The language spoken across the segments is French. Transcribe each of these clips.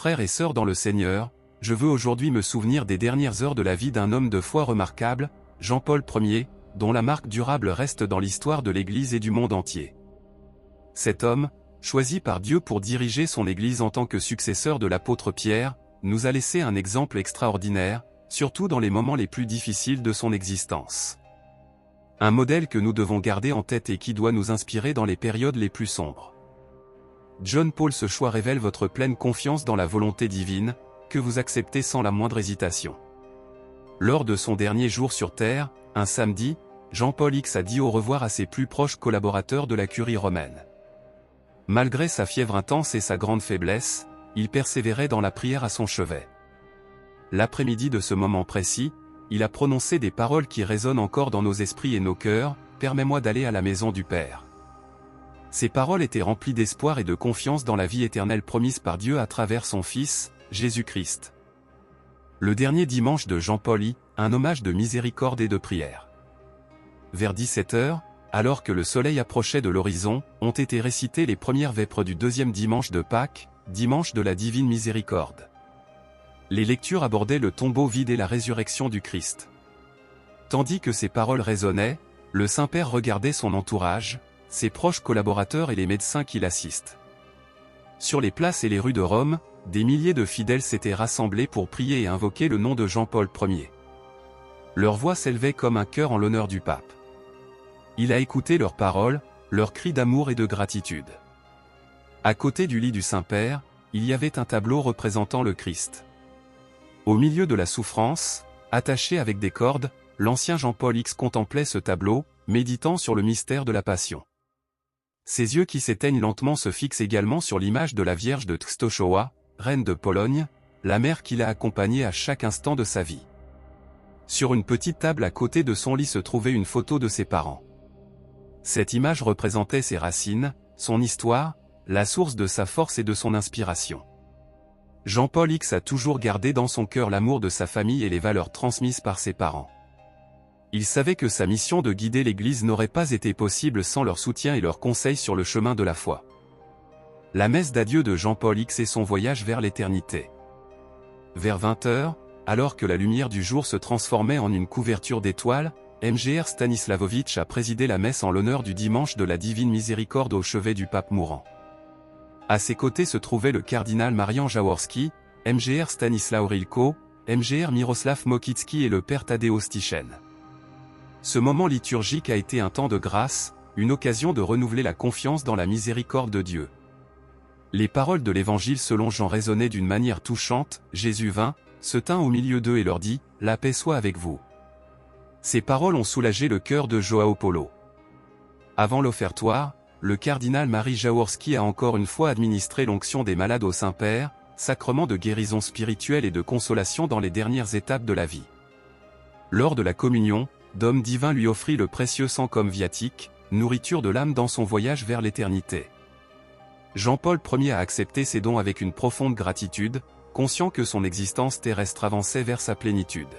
Frères et sœurs dans le Seigneur, je veux aujourd'hui me souvenir des dernières heures de la vie d'un homme de foi remarquable, Jean-Paul Ier, dont la marque durable reste dans l'histoire de l'Église et du monde entier. Cet homme, choisi par Dieu pour diriger son Église en tant que successeur de l'apôtre Pierre, nous a laissé un exemple extraordinaire, surtout dans les moments les plus difficiles de son existence. Un modèle que nous devons garder en tête et qui doit nous inspirer dans les périodes les plus sombres. John Paul, ce choix révèle votre pleine confiance dans la volonté divine, que vous acceptez sans la moindre hésitation. Lors de son dernier jour sur Terre, un samedi, Jean-Paul X a dit au revoir à ses plus proches collaborateurs de la curie romaine. Malgré sa fièvre intense et sa grande faiblesse, il persévérait dans la prière à son chevet. L'après-midi de ce moment précis, il a prononcé des paroles qui résonnent encore dans nos esprits et nos cœurs, « Permets-moi d'aller à la maison du Père ». Ces paroles étaient remplies d'espoir et de confiance dans la vie éternelle promise par Dieu à travers son Fils, Jésus-Christ. Le dernier dimanche de Jean-Paul I, un hommage de miséricorde et de prière. Vers 17h, alors que le soleil approchait de l'horizon, ont été récitées les premières vêpres du deuxième dimanche de Pâques, dimanche de la divine miséricorde. Les lectures abordaient le tombeau vide et la résurrection du Christ. Tandis que ces paroles résonnaient, le Saint-Père regardait son entourage, ses proches collaborateurs et les médecins qui l'assistent. Sur les places et les rues de Rome, des milliers de fidèles s'étaient rassemblés pour prier et invoquer le nom de Jean-Paul Ier. Leur voix s'élevait comme un chœur en l'honneur du pape. Il a écouté leurs paroles, leurs cris d'amour et de gratitude. À côté du lit du Saint-Père, il y avait un tableau représentant le Christ. Au milieu de la souffrance, attaché avec des cordes, l'ancien Jean-Paul X contemplait ce tableau, méditant sur le mystère de la Passion. Ses yeux qui s'éteignent lentement se fixent également sur l'image de la Vierge de Częstochowa, reine de Pologne, la mère qui l'a accompagnée à chaque instant de sa vie. Sur une petite table à côté de son lit se trouvait une photo de ses parents. Cette image représentait ses racines, son histoire, la source de sa force et de son inspiration. Jean-Paul X a toujours gardé dans son cœur l'amour de sa famille et les valeurs transmises par ses parents. Il savait que sa mission de guider l'Église n'aurait pas été possible sans leur soutien et leurs conseils sur le chemin de la foi. La messe d'adieu de Jean-Paul X et son voyage vers l'éternité. Vers 20h, alors que la lumière du jour se transformait en une couverture d'étoiles, Mgr Stanislavovitch a présidé la messe en l'honneur du dimanche de la Divine Miséricorde au chevet du pape mourant. À ses côtés se trouvait le cardinal Marian Jaworski, Mgr Stanisław Rilko, Mgr Miroslav Mokicki et le père Tadeusz Tychen. Ce moment liturgique a été un temps de grâce, une occasion de renouveler la confiance dans la miséricorde de Dieu. Les paroles de l'Évangile selon Jean résonnaient d'une manière touchante. Jésus vint, se tint au milieu d'eux et leur dit « La paix soit avec vous ». Ces paroles ont soulagé le cœur de João Paulo. Avant l'offertoire, le cardinal Marie Jaworski a encore une fois administré l'onction des malades au Saint-Père, sacrement de guérison spirituelle et de consolation dans les dernières étapes de la vie. Lors de la communion, Dom divin lui offrit le précieux sang comme viatique, nourriture de l'âme dans son voyage vers l'éternité. Jean-Paul Ier a accepté ces dons avec une profonde gratitude, conscient que son existence terrestre avançait vers sa plénitude.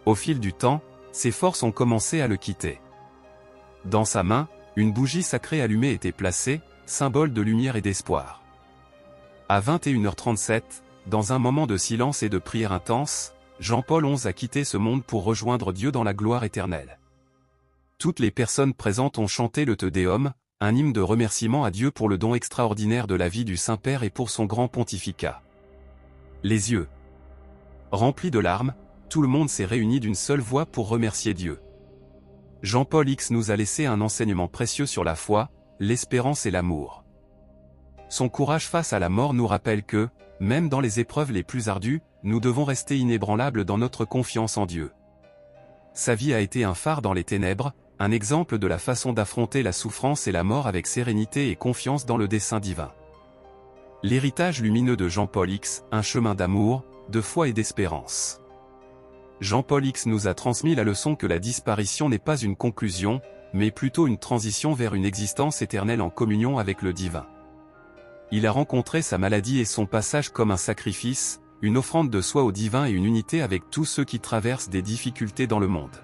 Au fil du temps, ses forces ont commencé à le quitter. Dans sa main, une bougie sacrée allumée était placée, symbole de lumière et d'espoir. À 21h37, dans un moment de silence et de prière intense, Jean-Paul XI a quitté ce monde pour rejoindre Dieu dans la gloire éternelle. Toutes les personnes présentes ont chanté le Te Deum, un hymne de remerciement à Dieu pour le don extraordinaire de la vie du Saint-Père et pour son grand pontificat. Les yeux remplis de larmes, tout le monde s'est réuni d'une seule voix pour remercier Dieu. Jean-Paul X nous a laissé un enseignement précieux sur la foi, l'espérance et l'amour. Son courage face à la mort nous rappelle que, même dans les épreuves les plus ardues, nous devons rester inébranlables dans notre confiance en Dieu. Sa vie a été un phare dans les ténèbres, un exemple de la façon d'affronter la souffrance et la mort avec sérénité et confiance dans le dessein divin. L'héritage lumineux de Jean-Paul X, un chemin d'amour, de foi et d'espérance. Jean-Paul X nous a transmis la leçon que la disparition n'est pas une conclusion, mais plutôt une transition vers une existence éternelle en communion avec le divin. Il a rencontré sa maladie et son passage comme un sacrifice, une offrande de soi au divin et une unité avec tous ceux qui traversent des difficultés dans le monde.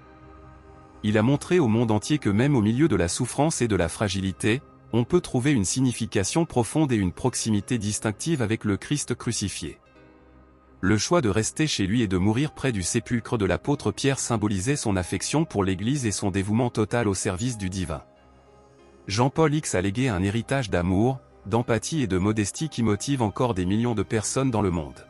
Il a montré au monde entier que même au milieu de la souffrance et de la fragilité, on peut trouver une signification profonde et une proximité distinctive avec le Christ crucifié. Le choix de rester chez lui et de mourir près du sépulcre de l'apôtre Pierre symbolisait son affection pour l'Église et son dévouement total au service du divin. Jean-Paul X a légué un héritage d'amour, d'empathie et de modestie qui motive encore des millions de personnes dans le monde.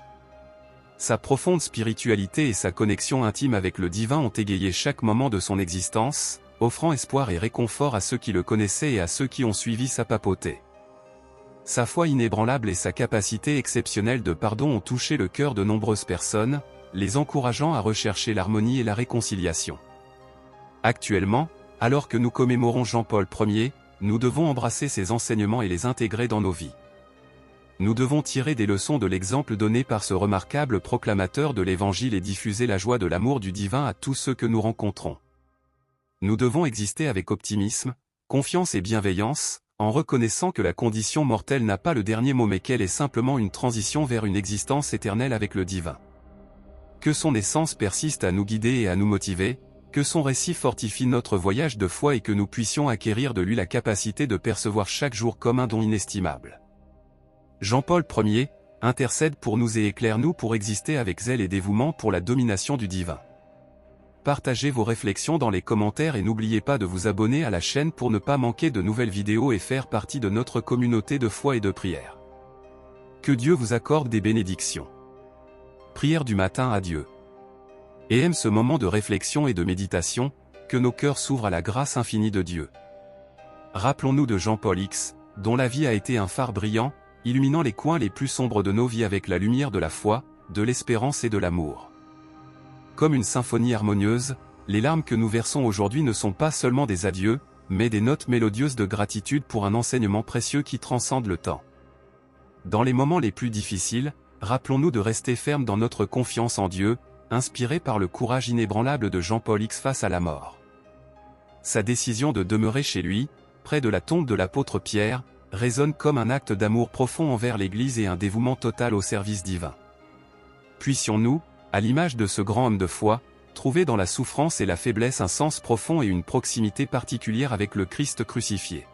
Sa profonde spiritualité et sa connexion intime avec le divin ont égayé chaque moment de son existence, offrant espoir et réconfort à ceux qui le connaissaient et à ceux qui ont suivi sa papauté. Sa foi inébranlable et sa capacité exceptionnelle de pardon ont touché le cœur de nombreuses personnes, les encourageant à rechercher l'harmonie et la réconciliation. Actuellement, alors que nous commémorons Jean-Paul Ier, nous devons embrasser ses enseignements et les intégrer dans nos vies. Nous devons tirer des leçons de l'exemple donné par ce remarquable proclamateur de l'Évangile et diffuser la joie de l'amour du divin à tous ceux que nous rencontrons. Nous devons exister avec optimisme, confiance et bienveillance, en reconnaissant que la condition mortelle n'a pas le dernier mot mais qu'elle est simplement une transition vers une existence éternelle avec le divin. Que son essence persiste à nous guider et à nous motiver, que son récit fortifie notre voyage de foi et que nous puissions acquérir de lui la capacité de percevoir chaque jour comme un don inestimable. Jean-Paul Ier, intercède pour nous et éclaire-nous pour exister avec zèle et dévouement pour la domination du divin. Partagez vos réflexions dans les commentaires et n'oubliez pas de vous abonner à la chaîne pour ne pas manquer de nouvelles vidéos et faire partie de notre communauté de foi et de prière. Que Dieu vous accorde des bénédictions. Prière du matin à Dieu. Et aime ce moment de réflexion et de méditation, que nos cœurs s'ouvrent à la grâce infinie de Dieu. Rappelons-nous de Jean-Paul X, dont la vie a été un phare brillant, illuminant les coins les plus sombres de nos vies avec la lumière de la foi, de l'espérance et de l'amour. Comme une symphonie harmonieuse, les larmes que nous versons aujourd'hui ne sont pas seulement des adieux, mais des notes mélodieuses de gratitude pour un enseignement précieux qui transcende le temps. Dans les moments les plus difficiles, rappelons-nous de rester fermes dans notre confiance en Dieu, inspirés par le courage inébranlable de Jean-Paul X face à la mort. Sa décision de demeurer chez lui, près de la tombe de l'apôtre Pierre, résonne comme un acte d'amour profond envers l'Église et un dévouement total au service divin. Puissions-nous, à l'image de ce grand homme de foi, trouver dans la souffrance et la faiblesse un sens profond et une proximité particulière avec le Christ crucifié.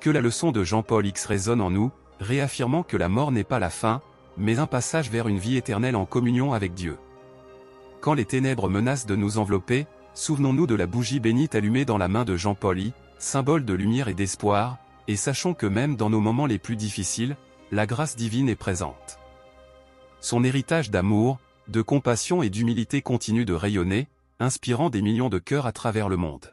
Que la leçon de Jean-Paul X résonne en nous, réaffirmant que la mort n'est pas la fin, mais un passage vers une vie éternelle en communion avec Dieu. Quand les ténèbres menacent de nous envelopper, souvenons-nous de la bougie bénite allumée dans la main de Jean-Paul I, symbole de lumière et d'espoir, et sachons que même dans nos moments les plus difficiles, la grâce divine est présente. Son héritage d'amour, de compassion et d'humilité continue de rayonner, inspirant des millions de cœurs à travers le monde.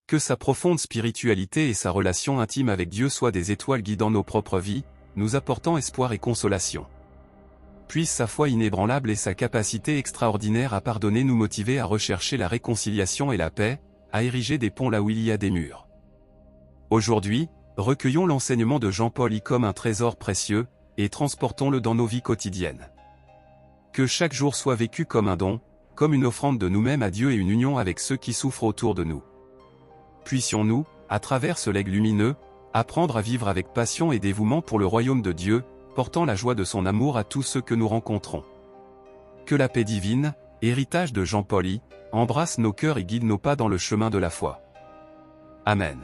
Que sa profonde spiritualité et sa relation intime avec Dieu soient des étoiles guidant nos propres vies, nous apportant espoir et consolation. Puisse sa foi inébranlable et sa capacité extraordinaire à pardonner nous motiver à rechercher la réconciliation et la paix, à ériger des ponts là où il y a des murs. Aujourd'hui, recueillons l'enseignement de Jean-Paul I comme un trésor précieux, et transportons-le dans nos vies quotidiennes. Que chaque jour soit vécu comme un don, comme une offrande de nous-mêmes à Dieu et une union avec ceux qui souffrent autour de nous. Puissions-nous, à travers ce legs lumineux, apprendre à vivre avec passion et dévouement pour le royaume de Dieu, portant la joie de son amour à tous ceux que nous rencontrons. Que la paix divine, héritage de Jean-Paul I, embrasse nos cœurs et guide nos pas dans le chemin de la foi. Amen.